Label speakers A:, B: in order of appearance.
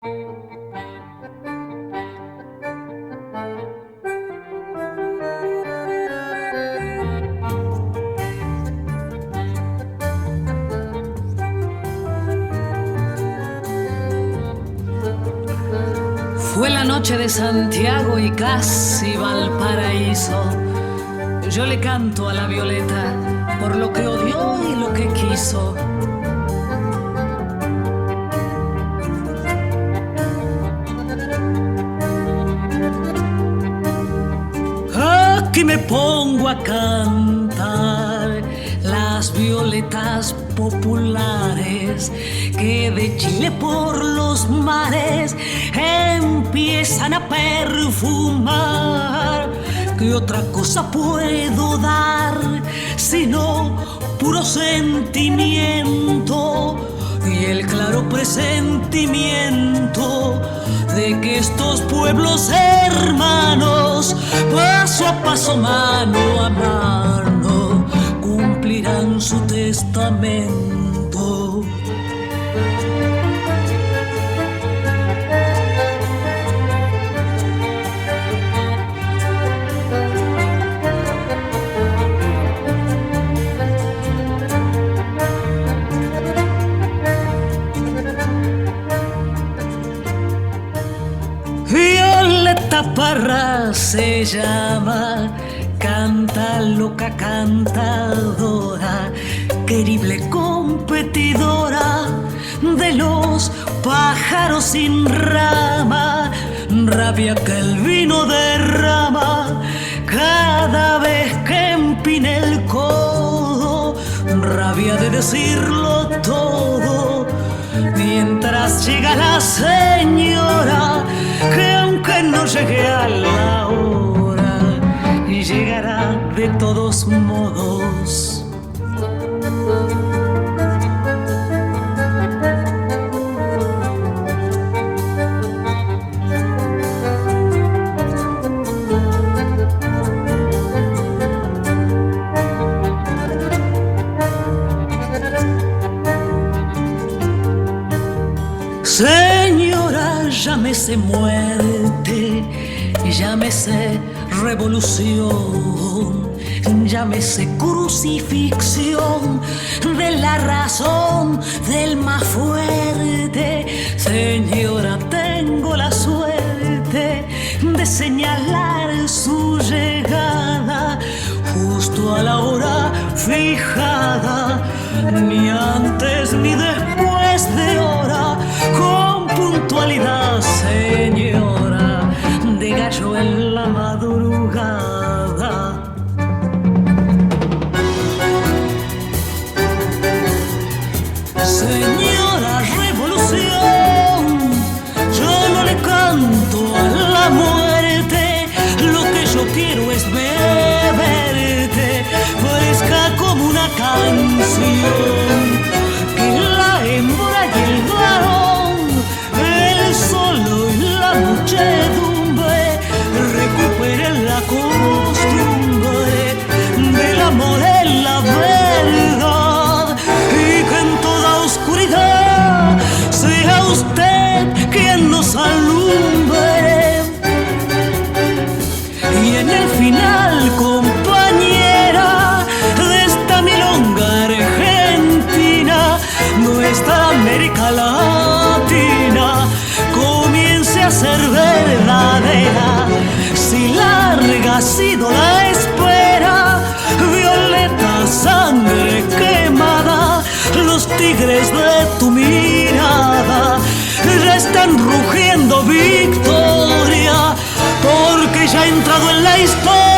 A: Fue la noche de Santiago y casi Valparaíso. Yo le canto a la violeta por lo que odió y lo que quiso. Aquí me pongo a cantar las violetas populares que de Chile por los mares empiezan a perfumar. ¿Qué otra cosa puedo dar sino puro sentimiento y el claro presentimiento de que estos pueblos hermanos, paso a paso, mano a mano, cumplirán su testamento? Violeta Parra se llama, canta loca cantadora, querible competidora de los pájaros sin rama, rabia que el vino derrama cada vez que empina el codo, rabia de decirlo todo, mientras llega la señora que aunque no llegue a la hora, llegará de todos modos. Señora, llámese muerte, llámese revolución, llámese crucifixión de la razón del más fuerte. Señora, tengo la suerte de señalar su llegada justo a la hora fijada, ni antes ni después de hora, con puntualidad, señora, de gallo en la madrugada. Señora revolución, yo no le canto a la muerte, lo que yo quiero es beberte, fresca como una canción, que la hembra y el varón, el solo y la muchedumbre, recuperen la costumbre del amor en la verdad, y que en toda oscuridad sea usted quien nos alumbre. Y en el final, compañera de esta milonga argentina, nuestra América Latina comience a ser verdadera. Si larga ha sido la espera, violeta, sangre quemada, los tigres de tu mirada ya están rugiendo victoria, porque ya ha entrado en la historia